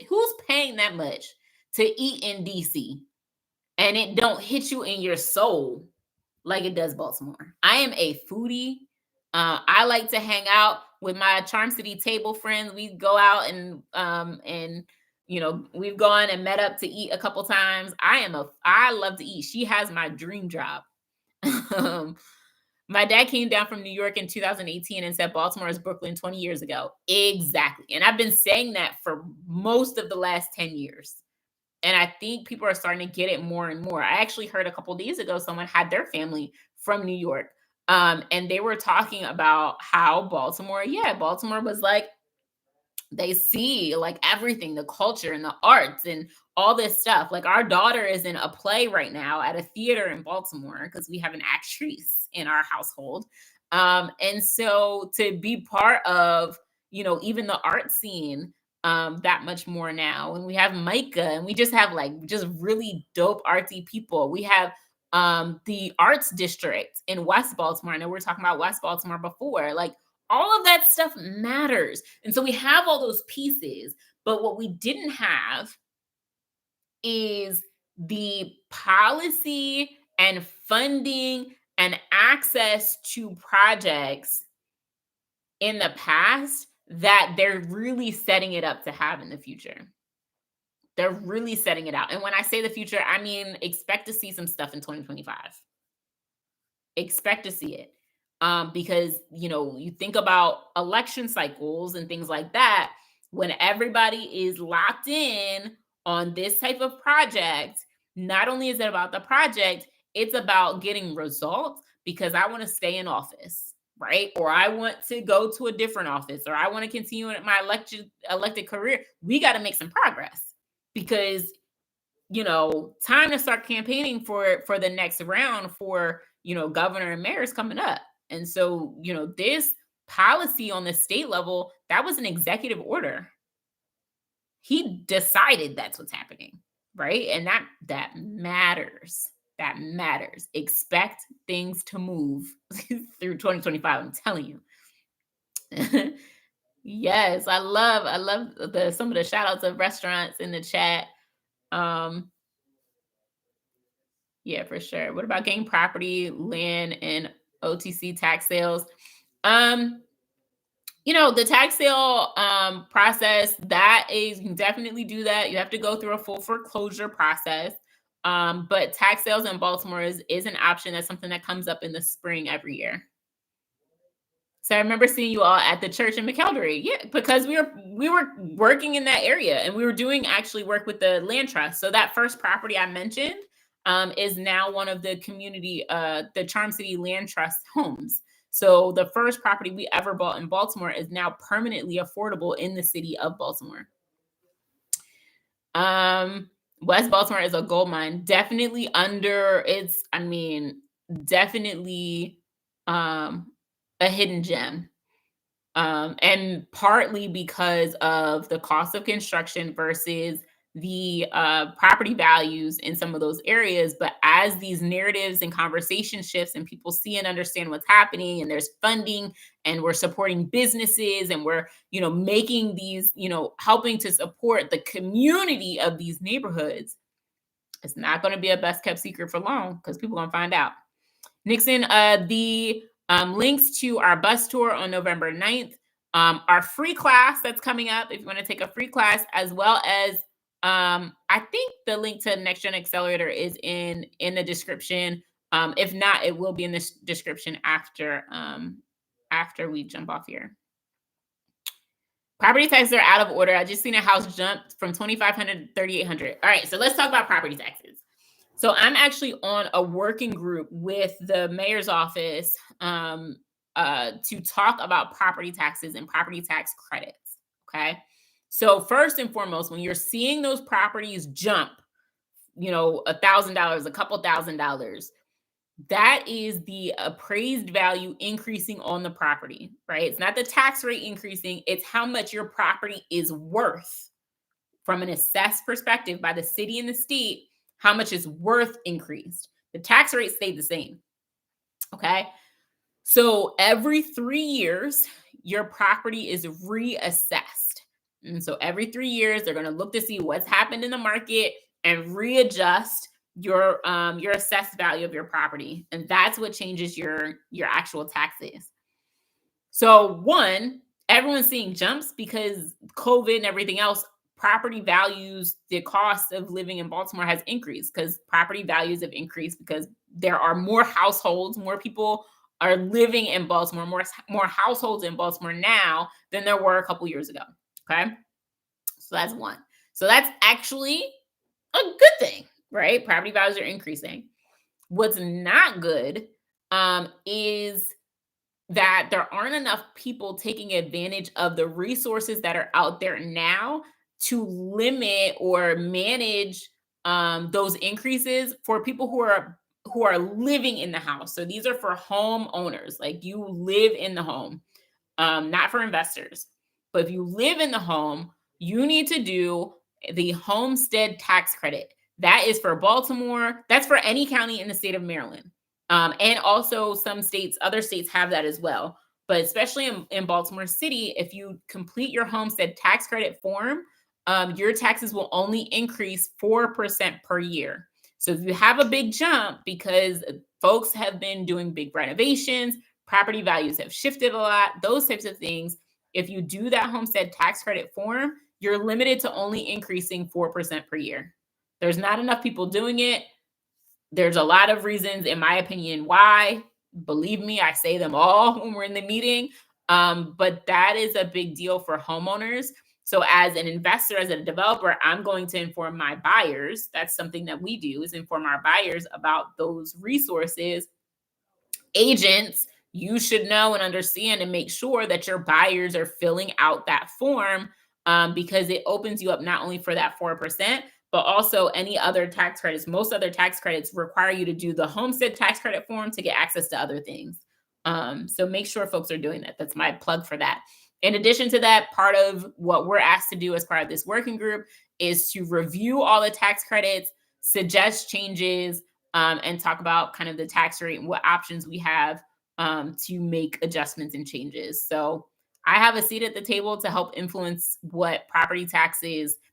Who's paying that much to eat in DC? And it don't hit you in your soul like it does Baltimore. I am a foodie. I like to hang out with my Charm City table friends. We go out and we've gone and met up to eat a couple times. I love to eat. She has my dream job. My dad came down from New York in 2018 and said Baltimore is Brooklyn 20 years ago. Exactly. And I've been saying that for most of the last 10 years. And I think people are starting to get it more and more. I actually heard a couple days ago someone had their family from New York. And they were talking about how Baltimore was like, they see like everything, the culture and the arts and all this stuff. Like our daughter is in a play right now at a theater in Baltimore because we have an actress in our household. And so to be part of, even the art scene that much more now. And we have Micah, and we just have like just really dope artsy people. We have the arts district in West Baltimore. I know we were talking about West Baltimore before. Like all of that stuff matters. And so we have all those pieces, but what we didn't have is the policy and funding and access to projects in the past that they're really setting it up to have in the future. They're really setting it out. And when I say the future, I mean expect to see some stuff in 2025. Expect to see it. Because you think about election cycles and things like that, when everybody is locked in on this type of project, not only is it about the project, it's about getting results because I want to stay in office, right? Or I want to go to a different office, or I want to continue in my elected career. We got to make some progress because time to start campaigning for the next round for governor and mayor is coming up. And so this policy on the state level, that was an executive order. He decided that's what's happening, right? And that matters. That matters. Expect things to move through 2025. I'm telling you. Yes, I love some of the shout outs of restaurants in the chat. Yeah, for sure. What about getting property, land, and OTC tax sales? The tax sale process, that is, you can definitely do that. You have to go through a full foreclosure process. But tax sales in Baltimore is an option. That's something that comes up in the spring every year. So I remember seeing you all at the church in McElderry. Yeah, because we were working in that area, and we were doing actually work with the land trust. So that first property I mentioned is now one of the community, the Charm City Land Trust homes. So the first property we ever bought in Baltimore is now permanently affordable in the city of Baltimore. Um, West Baltimore is a gold mine. Definitely under it's, I mean, definitely um a hidden gem. And partly because of the cost of construction versus the property values in some of those areas. But as these narratives and conversation shifts and people see and understand what's happening, and there's funding, and we're supporting businesses, and we're, making these, helping to support the community of these neighborhoods, it's not going to be a best kept secret for long because people are going to find out. Nixon, the links to our bus tour on November 9th, our free class that's coming up if you want to take a free class, as well as I think the link to Next Gen Accelerator is in the description. If not, it will be in the description after we jump off here. Property taxes are out of order. I just seen a house jump from 2,500 to 3,800. All right, so let's talk about property taxes. So I'm actually on a working group with the mayor's office to talk about property taxes and property tax credits. Okay. So first and foremost, when you're seeing those properties jump, $1,000, a couple $1,000, that is the appraised value increasing on the property, right? It's not the tax rate increasing, it's how much your property is worth from an assessed perspective by the city and the state, how much is worth increased. The tax rate stayed the same. Okay. So every 3 years, your property is reassessed. And so every 3 years, they're going to look to see what's happened in the market and readjust your assessed value of your property. And that's what changes your actual taxes. So one, everyone's seeing jumps because COVID and everything else. Property values, the cost of living in Baltimore has increased because property values have increased because there are more households, more people are living in Baltimore, more households in Baltimore now than there were a couple years ago. Okay, so that's one. So that's actually a good thing, right? Property values are increasing. What's not good is that there aren't enough people taking advantage of the resources that are out there now to limit or manage those increases for people who are living in the house. So these are for homeowners, like you live in the home, not for investors. But if you live in the home, you need to do the homestead tax credit. That is for Baltimore. That's for any county in the state of Maryland. And also some states, other states have that as well. But especially in Baltimore City, if you complete your homestead tax credit form, your taxes will only increase 4% per year. So if you have a big jump because folks have been doing big renovations, property values have shifted a lot, those types of things, if you do that homestead tax credit form, you're limited to only increasing 4% per year. There's not enough people doing it. There's a lot of reasons, in my opinion, why. Believe me, I say them all when we're in the meeting. But that is a big deal for homeowners. So as an investor, as a developer, I'm going to inform my buyers. That's something that we do, is inform our buyers about those resources. Agents, you should know and understand and make sure that your buyers are filling out that form, because it opens you up not only for that 4%, but also any other tax credits. Most other tax credits require you to do the homestead tax credit form to get access to other things. So make sure folks are doing that. That's my plug for that. In addition to that, part of what we're asked to do as part of this working group is to review all the tax credits, suggest changes, and talk about kind of the tax rate and what options we have to make adjustments and changes. So I have a seat at the table to help influence what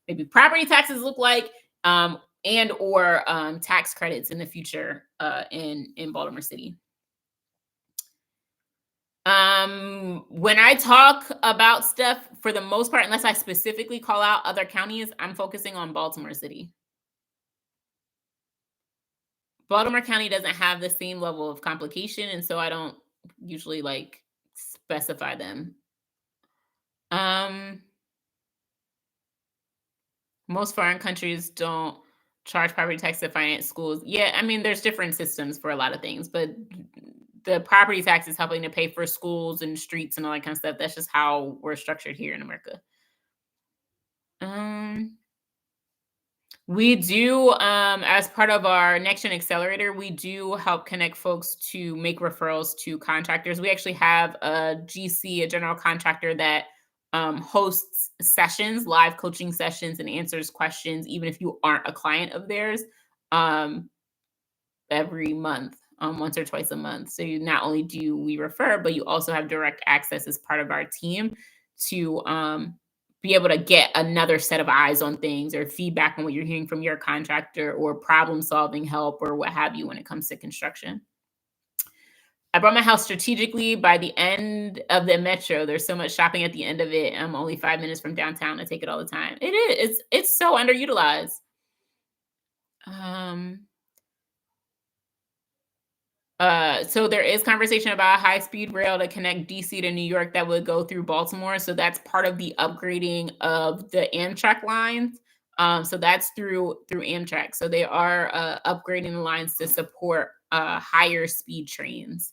maybe property taxes look like, and or tax credits in the future in Baltimore City. When I talk about stuff, for the most part, unless I specifically call out other counties, I'm focusing on Baltimore City. Baltimore County doesn't have the same level of complication, and so I don't usually specify them. Um, Most foreign countries don't charge property tax to finance schools. Yeah, I mean, there's different systems for a lot of things, but the property tax is helping to pay for schools and streets and all that kind of stuff. That's just how we're structured here in America. Um, we do, as part of our Next Gen Accelerator, we do help connect folks to make referrals to contractors. We actually have a GC, a general contractor that hosts sessions, live coaching sessions, and answers questions, even if you aren't a client of theirs. Um, every month, once or twice a month. So you not only do we refer, but you also have direct access as part of our team to be able to get another set of eyes on things or feedback on what you're hearing from your contractor or problem solving help or what have you when it comes to construction. I brought my house strategically by the end of the metro. There's so much shopping at the end of it. I'm only 5 minutes from downtown. I take it all the time. It is. It's so underutilized. Um, so there is conversation about a high-speed rail to connect DC to New York that would go through Baltimore. So that's part of the upgrading of the Amtrak lines. So that's through Amtrak. So they are upgrading the lines to support higher speed trains.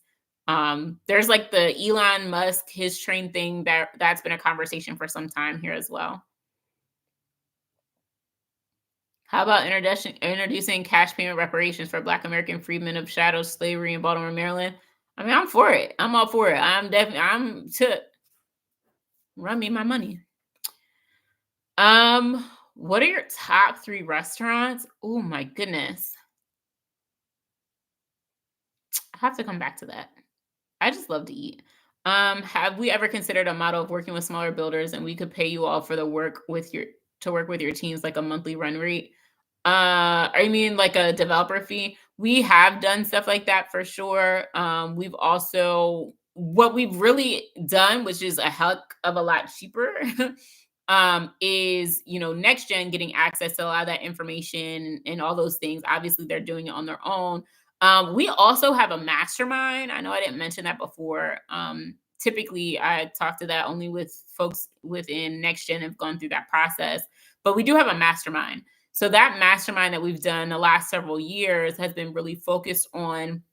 There's like the Elon Musk, his train thing that's been a conversation for some time here as well. How about introducing cash payment reparations for Black American freedmen of chattel slavery in Baltimore, Maryland? I mean, I'm for it. I'm all for it. I'm to run me my money. What are your top 3 restaurants? Oh my goodness. I have to come back to that. I just love to eat. Have we ever considered a model of working with smaller builders and we could pay you all for the work with your to work with your teams like a monthly run rate? I mean like a developer fee. We have done stuff like that for sure. We've also what we've really done, which is a heck of a lot cheaper, is next gen getting access to a lot of that information and all those things. Obviously, they're doing it on their own. We also have a mastermind. I know I didn't mention that before. Typically, I talk to that only with folks within next gen have gone through that process, but we do have a mastermind. So that mastermind that we've done the last several years has been really focused on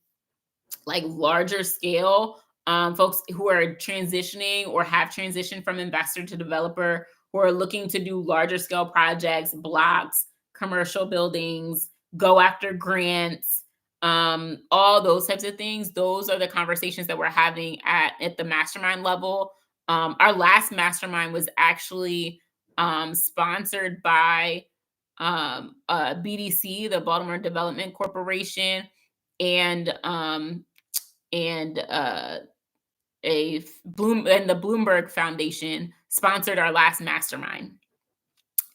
like larger scale folks who are transitioning or have transitioned from investor to developer who are looking to do larger scale projects, blocks, commercial buildings, go after grants, all those types of things. Those are the conversations that we're having at the mastermind level. Our last mastermind was actually sponsored by BDC, the Baltimore Development Corporation, and and the Bloomberg Foundation sponsored our last mastermind.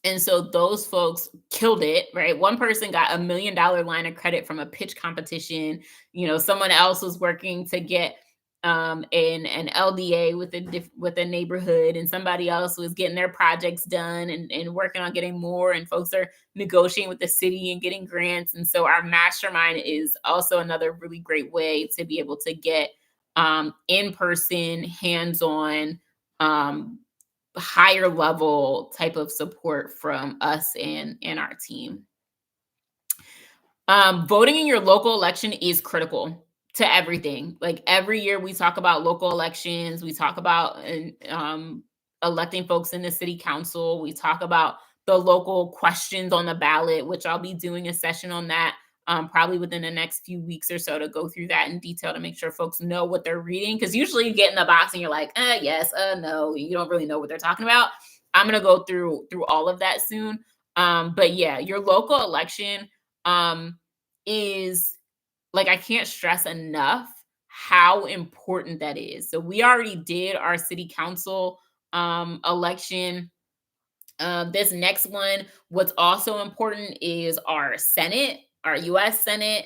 And so those folks killed it, right? One person got $1 million line of credit from a pitch competition. Someone else was working to get an LDA with a neighborhood, and somebody else was getting their projects done and working on getting more. And folks are negotiating with the city and getting grants. And so our mastermind is also another really great way to be able to get in-person, hands-on, higher level type of support from us and our team. Voting in your local election is critical to everything. Like every year we talk about local elections, we talk about electing folks in the city council, we talk about the local questions on the ballot, which I'll be doing a session on that probably within the next few weeks or so to go through that in detail to make sure folks know what they're reading. Because usually you get in the box and you're like, yes, no, you don't really know what they're talking about. I'm gonna go through all of that soon. But yeah, your local election is like, I can't stress enough how important that is. So we already did our city council election. This next one, what's also important is our Senate, our US Senate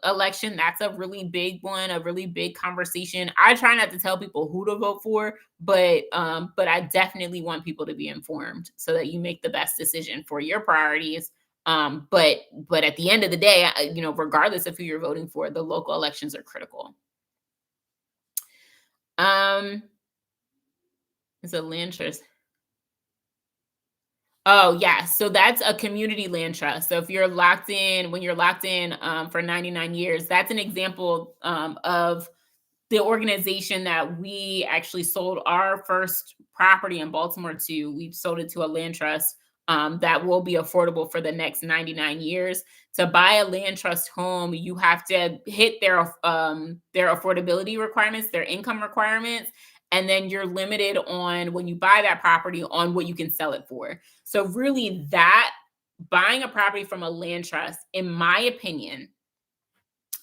election. That's a really big one, a really big conversation. I try not to tell people who to vote for, but I definitely want people to be informed so that you make the best decision for your priorities. But at the end of the day, regardless of who you're voting for, the local elections are critical. Um, it's a land trust. Oh, yeah. So that's a community land trust. So if you're locked in, when you're locked in for 99 years, that's an example of the organization that we actually sold our first property in Baltimore to. We sold it to a land trust that will be affordable for the next 99 years. To buy a land trust home, you have to hit their affordability requirements, their income requirements, and then you're limited on when you buy that property on what you can sell it for. So really, that buying a property from a land trust, in my opinion,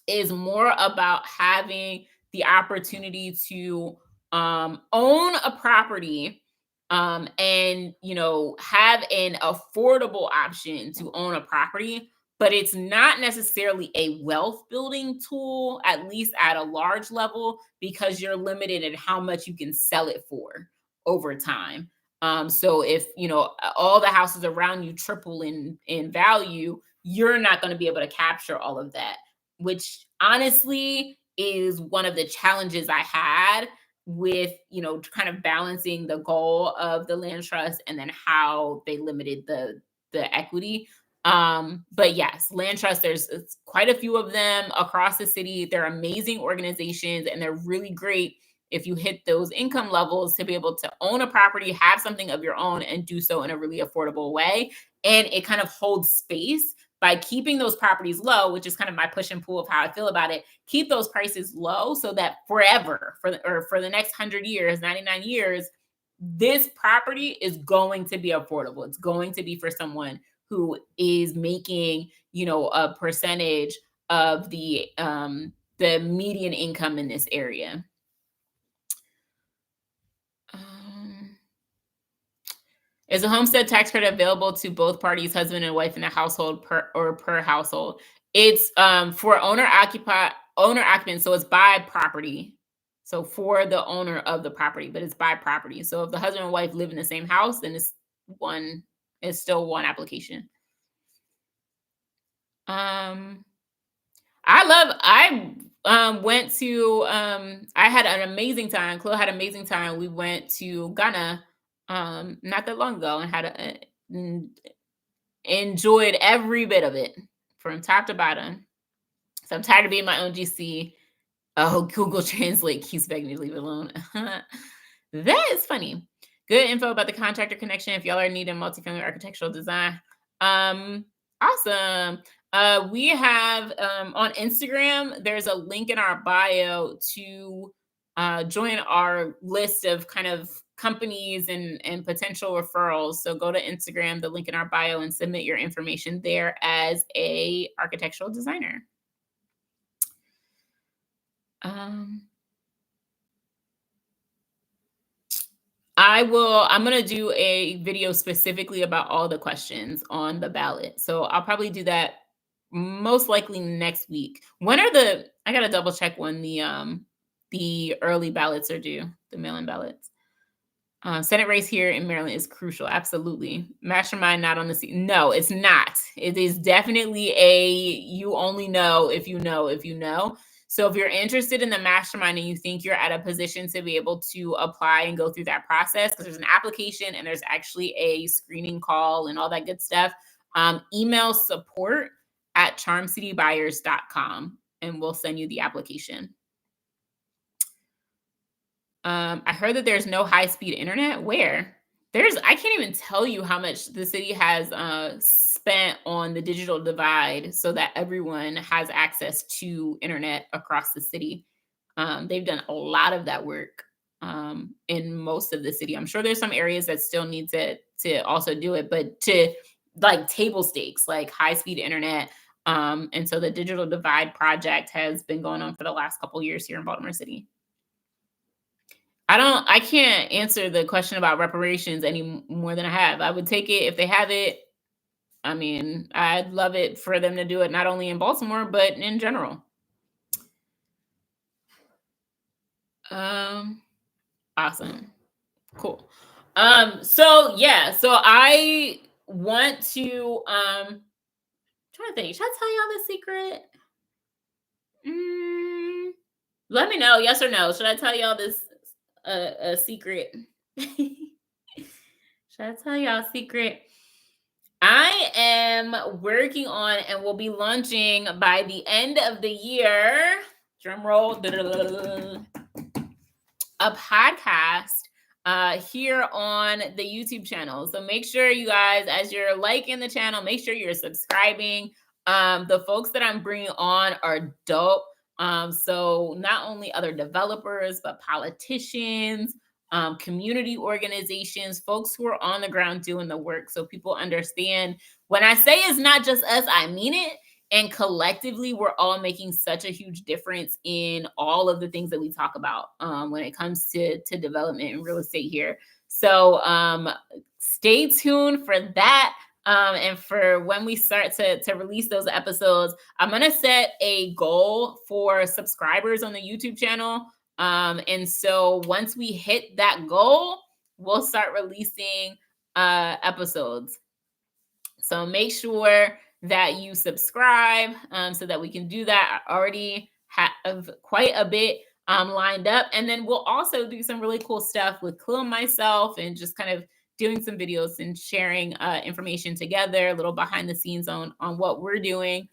is more about having the opportunity to own a property and have an affordable option to own a property, but it's not necessarily a wealth building tool, at least at a large level, because you're limited in how much you can sell it for over time. So if all the houses around you triple in value, you're not going to be able to capture all of that, which honestly is one of the challenges I had with, kind of balancing the goal of the land trust and then how they limited the equity. But yes, land trust, there's it's quite a few of them across the city. They're amazing organizations and they're really great if you hit those income levels to be able to own a property, have something of your own, and do so in a really affordable way. And it kind of holds space by keeping those properties low, which is kind of my push and pull of how I feel about it. Keep those prices low so that forever, for the next 100 years, 99 years, this property is going to be affordable. It's going to be for someone who is making, a percentage of the median income in this area. Um, Is a homestead tax credit available to both parties, husband and wife in a household per household? It's for owner occupant, so it's by property. So for the owner of the property, but it's by property. So if the husband and wife live in the same house, then one it's still one application. Um I went to I had an amazing time. Chloe had an amazing time. We went to Ghana not that long ago and enjoyed every bit of it from top to bottom. So I'm tired of being my own GC. Oh, Google Translate keeps begging me to leave it alone. That is funny. Good info about the contractor connection if y'all are needing multifamily architectural design. Awesome. We have on Instagram, there's a link in our bio to join our list of kind of companies and potential referrals. So go to Instagram, the link in our bio, and submit your information there as a architectural designer. Um, I'm going to do a video specifically about all the questions on the ballot. So I'll probably do that most likely next week. I got to double check when the early ballots are due, the mail-in ballots. Senate race here in Maryland is crucial. Absolutely. Mastermind not on the scene. No, it's not. It is definitely you only know if you know if you know. So if you're interested in the mastermind and you think you're at a position to be able to apply and go through that process, because there's an application and there's actually a screening call and all that good stuff, email support@charmcitybuyers.com and we'll send you the application. I heard that there's no high-speed internet. Where? I can't even tell you how much the city has spent on the digital divide so that everyone has access to internet across the city. They've done a lot of that work in most of the city. I'm sure there's some areas that still need to also do it, but to like table stakes, like high-speed internet. And so the digital divide project has been going on for the last couple years here in Baltimore City. I can't answer the question about reparations any more than I have. I would take it if they have it. I mean, I'd love it for them to do it not only in Baltimore, but in general. Um, awesome. Cool. So yeah, so I want to trying to think, should I tell y'all the secret? Mm, let me know, yes or no. Should I tell y'all this a secret? Should I tell y'all a secret? I am working on and will be launching by the end of the year. Drum roll. A podcast here on the YouTube channel. So make sure you guys, as you're liking the channel, make sure you're subscribing. The folks that I'm bringing on are dope. So not only other developers, but politicians, community organizations, folks who are on the ground doing the work. So people understand when I say it's not just us, I mean it. And collectively, we're all making such a huge difference in all of the things that we talk about when it comes to development and real estate here. So stay tuned for that. And for when we start to release those episodes, I'm going to set a goal for subscribers on the YouTube channel. And so once we hit that goal, we'll start releasing episodes. So make sure that you subscribe so that we can do that. I already have quite a bit lined up. And then we'll also do some really cool stuff with Clue and myself and just kind of doing some videos and sharing information together, a little behind the scenes on what we're doing.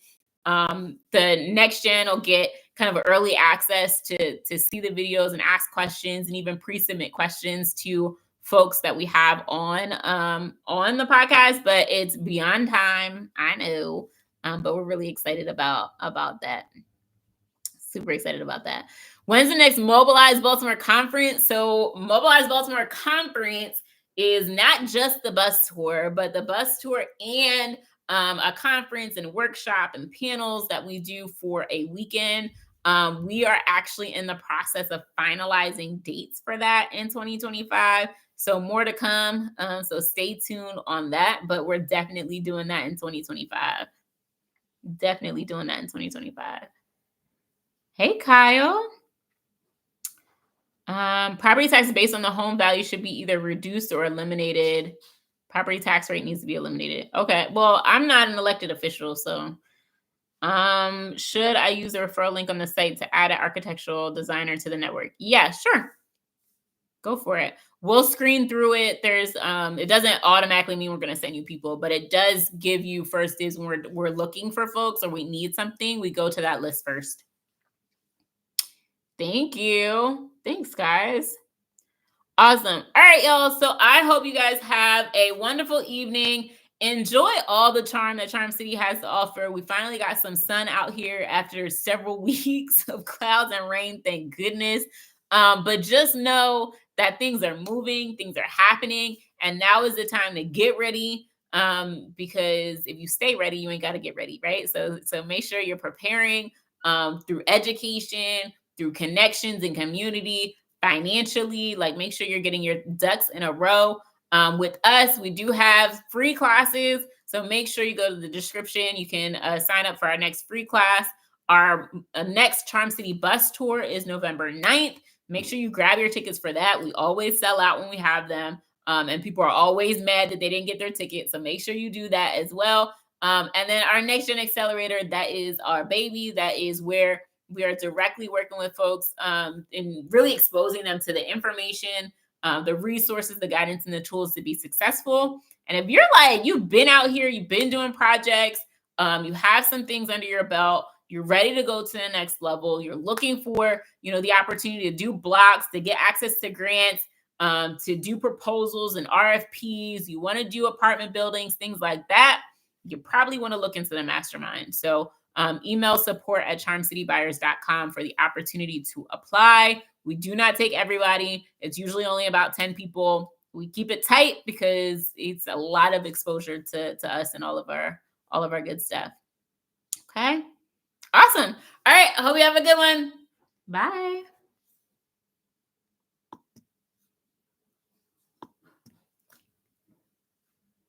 The next gen will get kind of early access to see the videos and ask questions and even pre-submit questions to folks that we have on the podcast, but it's beyond time, I know, but we're really excited about that. Super excited about that. When's the next Mobilize Baltimore conference? So Mobilize Baltimore conference is not just the bus tour, but the bus tour and a conference and workshop and panels that we do for a weekend. We are actually in the process of finalizing dates for that in 2025. So more to come. So stay tuned on that, but we're definitely doing that in 2025. Definitely doing that in 2025. Hey, Kyle. Property tax based on the home value should be either reduced or eliminated. Property tax rate needs to be eliminated. Okay. Well, I'm not an elected official, so should I use the referral link on the site to add an architectural designer to the network? Yeah, sure. Go for it. We'll screen through it. There's it doesn't automatically mean we're going to send you people, but it does give you first is when we're looking for folks or we need something, we go to that list first. Thank you. Thanks, guys. Awesome. All right, y'all. So I hope you guys have a wonderful evening. Enjoy all the charm that Charm City has to offer. We finally got some sun out here after several weeks of clouds and rain. Thank goodness. But just know that things are moving, things are happening, and now is the time to get ready. Because if you stay ready, you ain't got to get ready, right? So make sure you're preparing through education, through connections and community, financially. Like make sure you're getting your ducks in a row. With us, we do have free classes. So make sure you go to the description. You can sign up for our next free class. Our next Charm City bus tour is November 9th. Make sure you grab your tickets for that. We always sell out when we have them. And people are always mad that they didn't get their ticket. So make sure you do that as well. And then our Next Gen Accelerator, that is our baby. That is where we are directly working with folks and really exposing them to the information, the resources, the guidance, and the tools to be successful. And if you're like, you've been out here, you've been doing projects, you have some things under your belt, you're ready to go to the next level, you're looking for, the opportunity to do blocks, to get access to grants, to do proposals and RFPs, you want to do apartment buildings, things like that, you probably want to look into the mastermind. So email support@charmcitybuyers.com for the opportunity to apply. We do not take everybody. It's usually only about 10 people. We keep it tight because it's a lot of exposure to us and all of our good stuff. Okay. Awesome. All right. I hope you have a good one. Bye.